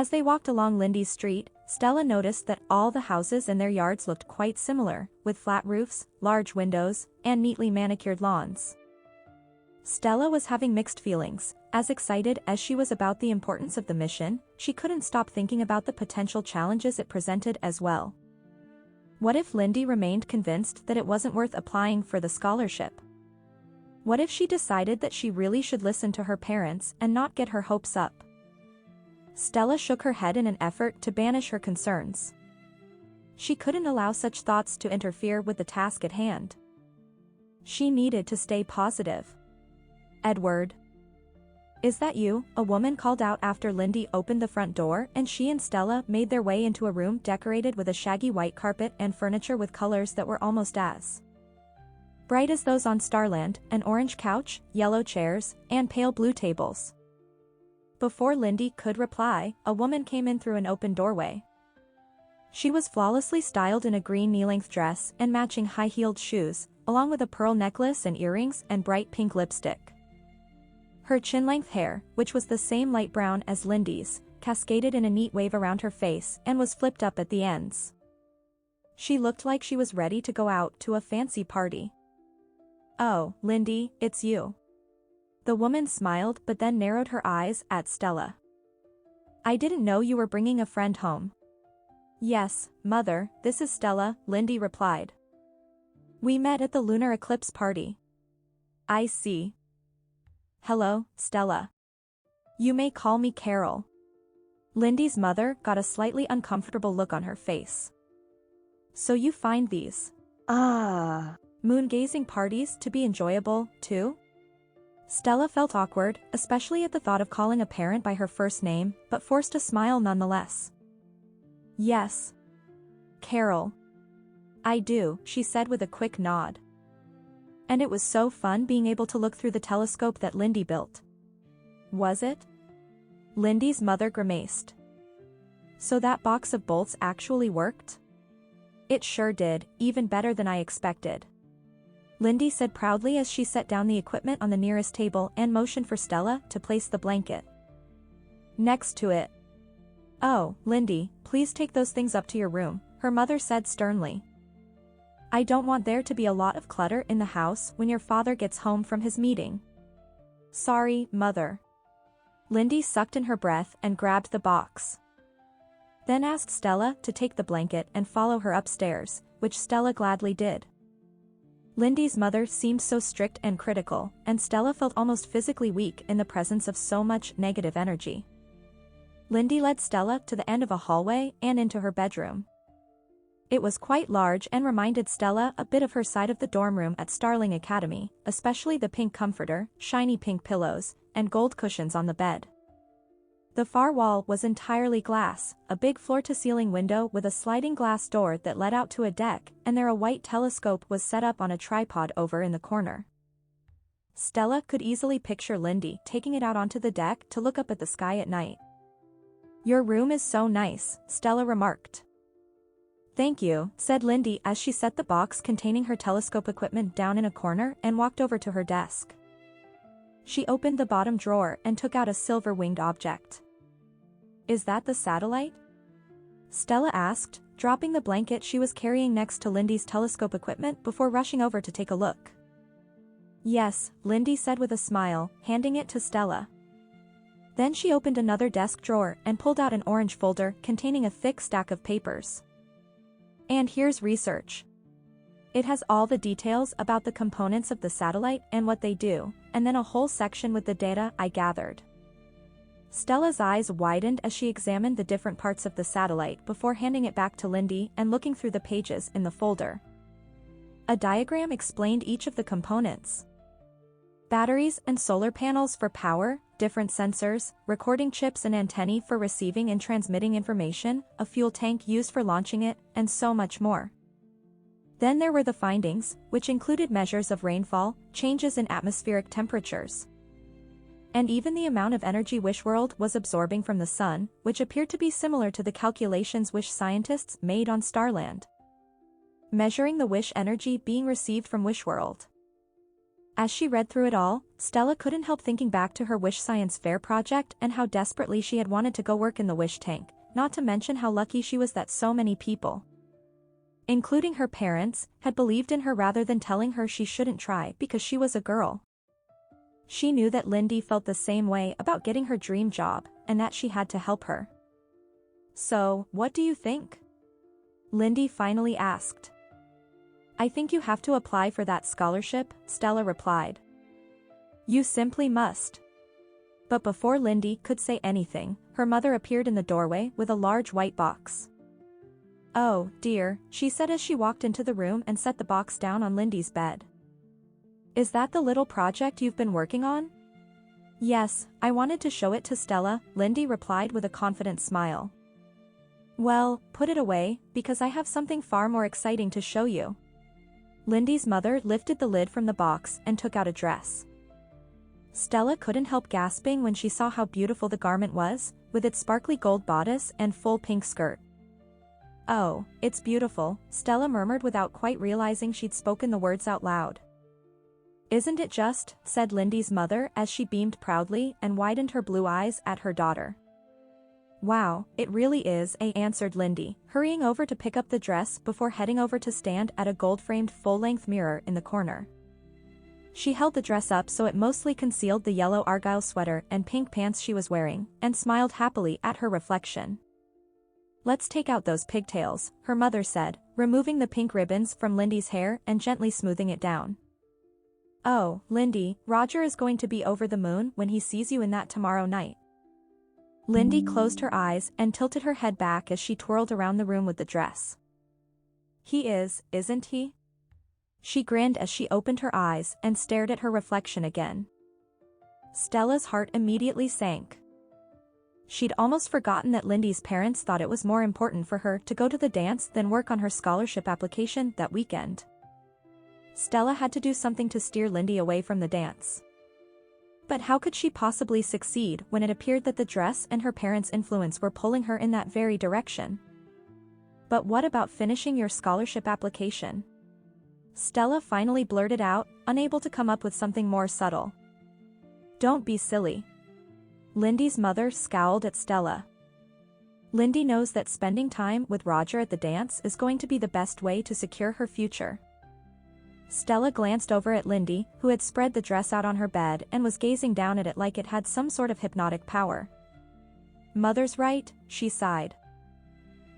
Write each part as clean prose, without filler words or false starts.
As they walked along Lindy's street, Stella noticed that all the houses in their yards looked quite similar, with flat roofs, large windows, and neatly manicured lawns. Stella was having mixed feelings. As excited as she was about the importance of the mission, she couldn't stop thinking about the potential challenges it presented as well. What if Lindy remained convinced that it wasn't worth applying for the scholarship? What if she decided that she really should listen to her parents and not get her hopes up? Stella shook her head in an effort to banish her concerns. She couldn't allow such thoughts to interfere with the task at hand. She needed to stay positive. "Edward? Is that you?" a woman called out after Lindy opened the front door and she and Stella made their way into a room decorated with a shaggy white carpet and furniture with colors that were almost as bright as those on Starland, an orange couch, yellow chairs, and pale blue tables. Before Lindy could reply, a woman came in through an open doorway. She was flawlessly styled in a green knee-length dress and matching high-heeled shoes, along with a pearl necklace and earrings and bright pink lipstick. Her chin-length hair, which was the same light brown as Lindy's, cascaded in a neat wave around her face and was flipped up at the ends. She looked like she was ready to go out to a fancy party. "Oh, Lindy, it's you." The woman smiled but then narrowed her eyes at Stella. "I didn't know you were bringing a friend home." "Yes, Mother, this is Stella," Lindy replied. "We met at the lunar eclipse party." "I see. Hello, Stella. You may call me Carol." Lindy's mother got a slightly uncomfortable look on her face. "So you find these moon-gazing parties to be enjoyable, too?" Stella felt awkward, especially at the thought of calling a parent by her first name, but forced a smile nonetheless. "Yes, Carol. I do," she said with a quick nod. "And it was so fun being able to look through the telescope that Lindy built." "Was it?" Lindy's mother grimaced. "So that box of bolts actually worked?" "It sure did, even better than I expected," Lindy said proudly as she set down the equipment on the nearest table and motioned for Stella to place the blanket next to it. "Oh, Lindy, please take those things up to your room," her mother said sternly. "I don't want there to be a lot of clutter in the house when your father gets home from his meeting." "Sorry, Mother." Lindy sucked in her breath and grabbed the box. Then asked Stella to take the blanket and follow her upstairs, which Stella gladly did. Lindy's mother seemed so strict and critical, and Stella felt almost physically weak in the presence of so much negative energy. Lindy led Stella to the end of a hallway and into her bedroom. It was quite large and reminded Stella a bit of her side of the dorm room at Starling Academy, especially the pink comforter, shiny pink pillows, and gold cushions on the bed. The far wall was entirely glass, a big floor-to-ceiling window with a sliding glass door that led out to a deck, and there a white telescope was set up on a tripod over in the corner. Stella could easily picture Lindy taking it out onto the deck to look up at the sky at night. "Your room is so nice," Stella remarked. "Thank you," said Lindy as she set the box containing her telescope equipment down in a corner and walked over to her desk. She opened the bottom drawer and took out a silver-winged object. "Is that the satellite?" Stella asked, dropping the blanket she was carrying next to Lindy's telescope equipment before rushing over to take a look. "Yes," Lindy said with a smile, handing it to Stella. Then she opened another desk drawer and pulled out an orange folder containing a thick stack of papers. "And here's research. It has all the details about the components of the satellite and what they do, and then a whole section with the data I gathered." Stella's eyes widened as she examined the different parts of the satellite before handing it back to Lindy and looking through the pages in the folder. A diagram explained each of the components. Batteries and solar panels for power, different sensors, recording chips and antennae for receiving and transmitting information, a fuel tank used for launching it, and so much more. Then there were the findings, which included measures of rainfall, changes in atmospheric temperatures, and even the amount of energy Wishworld was absorbing from the sun, which appeared to be similar to the calculations Wish scientists made on Starland, measuring the Wish energy being received from Wishworld. As she read through it all, Stella couldn't help thinking back to her Wish Science Fair project and how desperately she had wanted to go work in the Wish tank, not to mention how lucky she was that so many people, including her parents, had believed in her rather than telling her she shouldn't try because she was a girl. She knew that Lindy felt the same way about getting her dream job, and that she had to help her. "So, what do you think?" Lindy finally asked. "I think you have to apply for that scholarship," Stella replied. "You simply must." But before Lindy could say anything, her mother appeared in the doorway with a large white box. "Oh, dear," she said as she walked into the room and set the box down on Lindy's bed. "Is that the little project you've been working on?" "Yes, I wanted to show it to Stella," Lindy replied with a confident smile. "Well, put it away, because I have something far more exciting to show you." Lindy's mother lifted the lid from the box and took out a dress. Stella couldn't help gasping when she saw how beautiful the garment was, with its sparkly gold bodice and full pink skirt. "Oh, it's beautiful," Stella murmured without quite realizing she'd spoken the words out loud. "Isn't it just?" said Lindy's mother as she beamed proudly and widened her blue eyes at her daughter. "Wow, it really is," answered Lindy, hurrying over to pick up the dress before heading over to stand at a gold-framed full-length mirror in the corner. She held the dress up so it mostly concealed the yellow argyle sweater and pink pants she was wearing, and smiled happily at her reflection. "Let's take out those pigtails," her mother said, removing the pink ribbons from Lindy's hair and gently smoothing it down. "Oh, Lindy, Roger is going to be over the moon when he sees you in that tomorrow night." Lindy closed her eyes and tilted her head back as she twirled around the room with the dress. "He is, isn't he?" She grinned as she opened her eyes and stared at her reflection again. Stella's heart immediately sank. She'd almost forgotten that Lindy's parents thought it was more important for her to go to the dance than work on her scholarship application that weekend. Stella had to do something to steer Lindy away from the dance. But how could she possibly succeed when it appeared that the dress and her parents' influence were pulling her in that very direction? "But what about finishing your scholarship application?" Stella finally blurted out, unable to come up with something more subtle. "Don't be silly." Lindy's mother scowled at Stella. "Lindy knows that spending time with Roger at the dance is going to be the best way to secure her future." Stella glanced over at Lindy, who had spread the dress out on her bed and was gazing down at it like it had some sort of hypnotic power. "Mother's right," she sighed.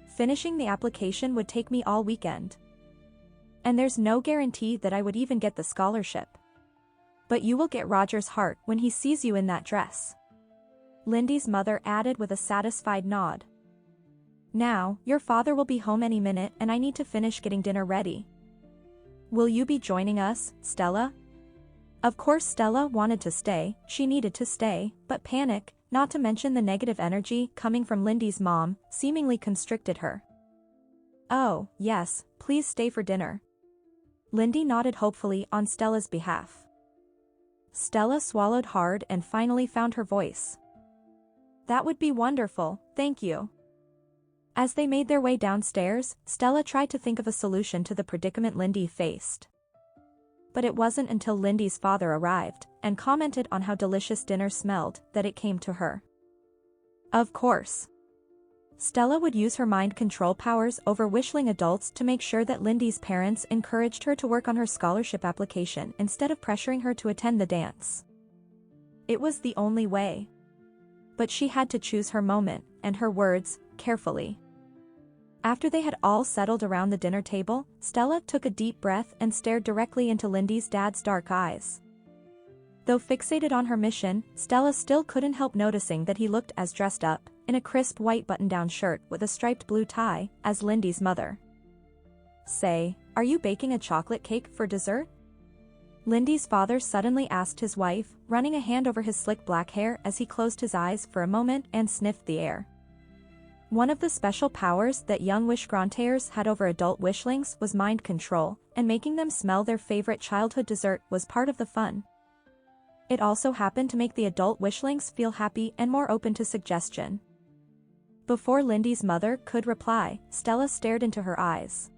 "Finishing the application would take me all weekend. And there's no guarantee that I would even get the scholarship. But you will get Roger's heart when he sees you in that dress." Lindy's mother added with a satisfied nod. "Now, your father will be home any minute and I need to finish getting dinner ready. Will you be joining us, Stella?" Of course Stella wanted to stay, she needed to stay, but panic, not to mention the negative energy coming from Lindy's mom, seemingly constricted her. "Oh, yes, please stay for dinner." Lindy nodded hopefully on Stella's behalf. Stella swallowed hard and finally found her voice. "That would be wonderful, thank you." As they made their way downstairs, Stella tried to think of a solution to the predicament Lindy faced. But it wasn't until Lindy's father arrived and commented on how delicious dinner smelled that it came to her. Of course, Stella would use her mind control powers over wishling adults to make sure that Lindy's parents encouraged her to work on her scholarship application instead of pressuring her to attend the dance. It was the only way. But she had to choose her moment and her words carefully. After they had all settled around the dinner table, Stella took a deep breath and stared directly into Lindy's dad's dark eyes. Though fixated on her mission, Stella still couldn't help noticing that he looked as dressed up, in a crisp white button-down shirt with a striped blue tie, as Lindy's mother. "Say, are you baking a chocolate cake for dessert?" Lindy's father suddenly asked his wife, running a hand over his slick black hair as he closed his eyes for a moment and sniffed the air. One of the special powers that young Wish-Grantaires had over adult wishlings was mind control, and making them smell their favorite childhood dessert was part of the fun. It also happened to make the adult wishlings feel happy and more open to suggestion. Before Lindy's mother could reply, Stella stared into her eyes.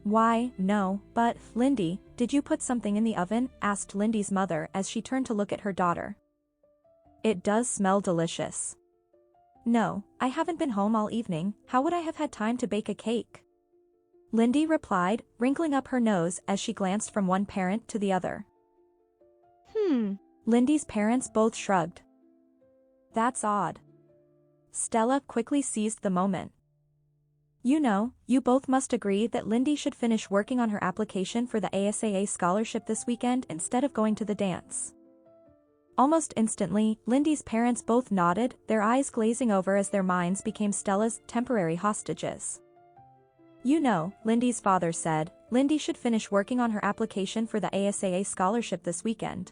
Why, no, but, Lindy, did you put something in the oven? Asked Lindy's mother as she turned to look at her daughter. It does smell delicious. No, I haven't been home all evening, how would I have had time to bake a cake? Lindy replied, wrinkling up her nose as she glanced from one parent to the other. Lindy's parents both shrugged. That's odd. Stella quickly seized the moment. You know, you both must agree that Lindy should finish working on her application for the ASAA scholarship this weekend instead of going to the dance. Almost instantly, Lindy's parents both nodded, their eyes glazing over as their minds became Stella's temporary hostages. You know, Lindy's father said, Lindy should finish working on her application for the ASAA scholarship this weekend.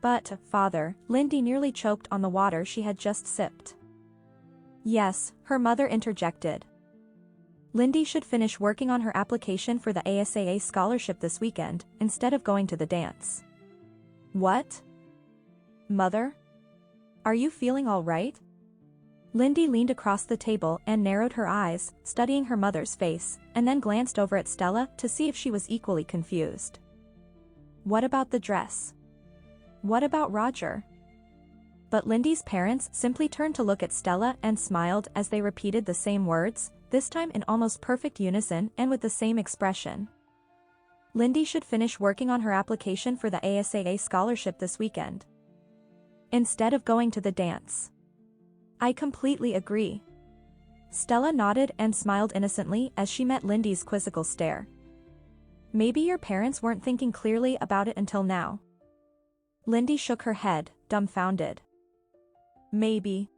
But, father, Lindy nearly choked on the water she had just sipped. Yes, her mother interjected. Lindy should finish working on her application for the ASAA scholarship this weekend, instead of going to the dance. What? Mother? Are you feeling all right? Lindy leaned across the table and narrowed her eyes, studying her mother's face, and then glanced over at Stella to see if she was equally confused. What about the dress? What about Roger? But Lindy's parents simply turned to look at Stella and smiled as they repeated the same words, this time in almost perfect unison and with the same expression. Lindy should finish working on her application for the ASAA scholarship this weekend, instead of going to the dance. I completely agree. Stella nodded and smiled innocently as she met Lindy's quizzical stare. Maybe your parents weren't thinking clearly about it until now. Lindy shook her head, dumbfounded. Maybe.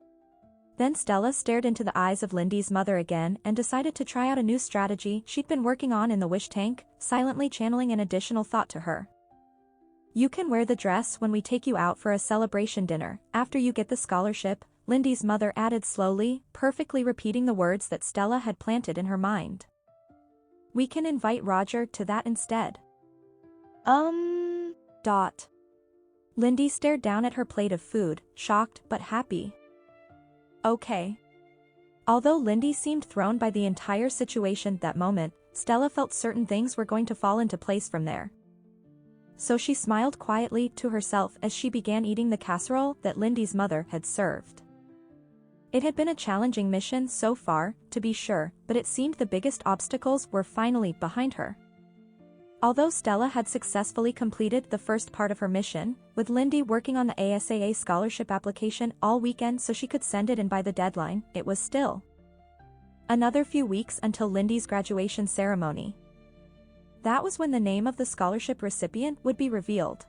Then Stella stared into the eyes of Lindy's mother again and decided to try out a new strategy she'd been working on in the wish tank, silently channeling an additional thought to her. You can wear the dress when we take you out for a celebration dinner, after you get the scholarship, Lindy's mother added slowly, perfectly repeating the words that Stella had planted in her mind. We can invite Roger to that instead. Lindy stared down at her plate of food, shocked but happy. Okay. Although Lindy seemed thrown by the entire situation that moment, Stella felt certain things were going to fall into place from there. So she smiled quietly to herself as she began eating the casserole that Lindy's mother had served. It had been a challenging mission so far, to be sure, but it seemed the biggest obstacles were finally behind her. Although Stella had successfully completed the first part of her mission, with Lindy working on the ASAA scholarship application all weekend so she could send it in by the deadline, it was still another few weeks until Lindy's graduation ceremony. That was when the name of the scholarship recipient would be revealed.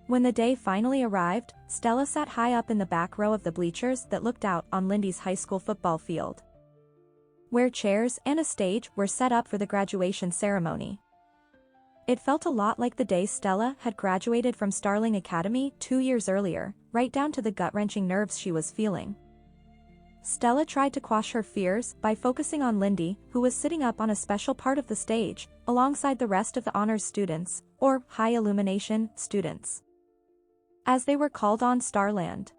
When the day finally arrived, Stella sat high up in the back row of the bleachers that looked out on Lindy's high school football field, where chairs and a stage were set up for the graduation ceremony. It felt a lot like the day Stella had graduated from Starling Academy 2 years earlier, right down to the gut-wrenching nerves she was feeling. Stella tried to quash her fears by focusing on Lindy, who was sitting up on a special part of the stage, alongside the rest of the honors students, or high illumination students, as they were called on Starland.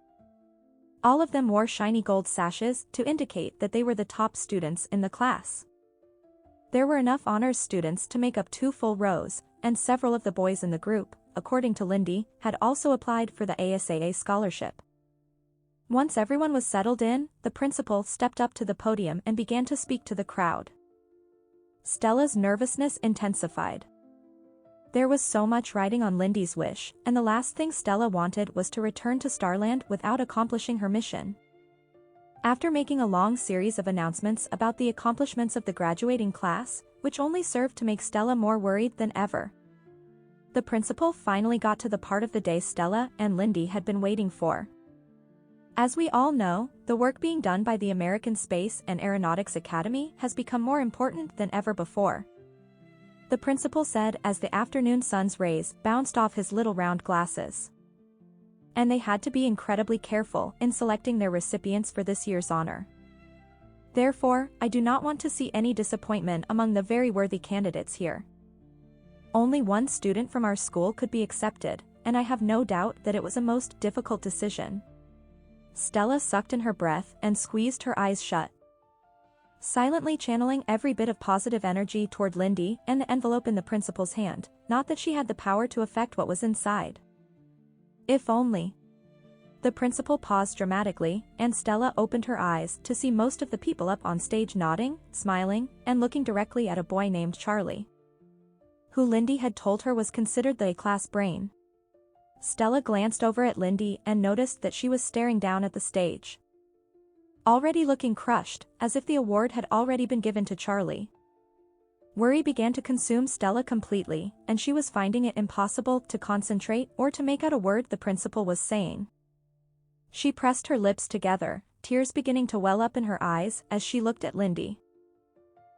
All of them wore shiny gold sashes to indicate that they were the top students in the class. There were enough honors students to make up 2 full rows, and several of the boys in the group, according to Lindy, had also applied for the ASAA scholarship. Once everyone was settled in, the principal stepped up to the podium and began to speak to the crowd. Stella's nervousness intensified. There was so much riding on Lindy's wish, and the last thing Stella wanted was to return to Starland without accomplishing her mission. After making a long series of announcements about the accomplishments of the graduating class, which only served to make Stella more worried than ever, the principal finally got to the part of the day Stella and Lindy had been waiting for. As we all know, the work being done by the American Space and Aeronautics Academy has become more important than ever before, the principal said as the afternoon sun's rays bounced off his little round glasses. And they had to be incredibly careful in selecting their recipients for this year's honor. Therefore, I do not want to see any disappointment among the very worthy candidates here. Only one student from our school could be accepted, and I have no doubt that it was a most difficult decision. Stella sucked in her breath and squeezed her eyes shut. silently channeling every bit of positive energy toward Lindy and the envelope in the principal's hand, not that she had the power to affect what was inside. If only. The principal paused dramatically, and Stella opened her eyes to see most of the people up on stage nodding, smiling, and looking directly at a boy named Charlie, who Lindy had told her was considered the A-class brain. Stella glanced over at Lindy and noticed that she was staring down at the stage, already looking crushed, as if the award had already been given to Charlie. Worry began to consume Stella completely, and she was finding it impossible to concentrate or to make out a word the principal was saying. She pressed her lips together, tears beginning to well up in her eyes as she looked at Lindy.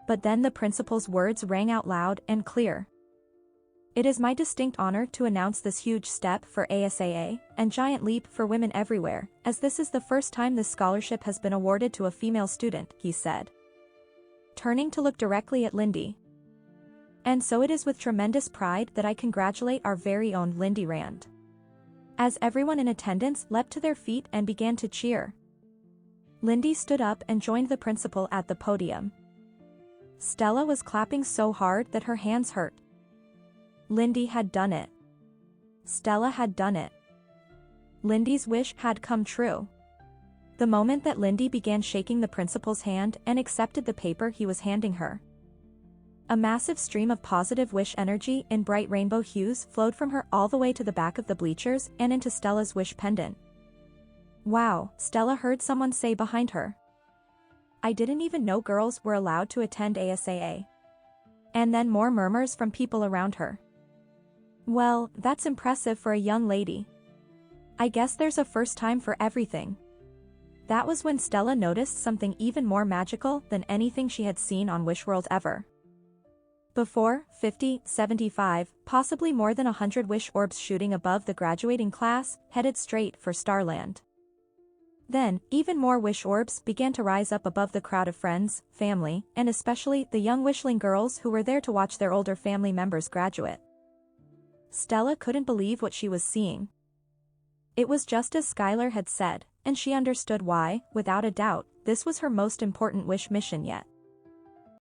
But then the principal's words rang out loud and clear. "It is my distinct honor to announce this huge step for ASAA, and giant leap for women everywhere, as this is the first time this scholarship has been awarded to a female student," he said, turning to look directly at Lindy. "And so it is with tremendous pride that I congratulate our very own Lindy Rand." As everyone in attendance leapt to their feet and began to cheer, Lindy stood up and joined the principal at the podium. Stella was clapping so hard that her hands hurt. Lindy had done it. Stella had done it. Lindy's wish had come true. The moment that Lindy began shaking the principal's hand and accepted the paper he was handing her, a massive stream of positive wish energy in bright rainbow hues flowed from her all the way to the back of the bleachers and into Stella's wish pendant. "Wow," Stella heard someone say behind her. "I didn't even know girls were allowed to attend ASAA." And then more murmurs from people around her. "Well, that's impressive for a young lady. I guess there's a first time for everything." That was when Stella noticed something even more magical than anything she had seen on Wishworld ever. Before, 50, 75, possibly more than 100 wish orbs shooting above the graduating class, headed straight for Starland. Then, even more wish orbs began to rise up above the crowd of friends, family, and especially the young wishling girls who were there to watch their older family members graduate. Stella couldn't believe what she was seeing. It was just as Skylar had said, and she understood why. Without a doubt, this was her most important wish mission yet.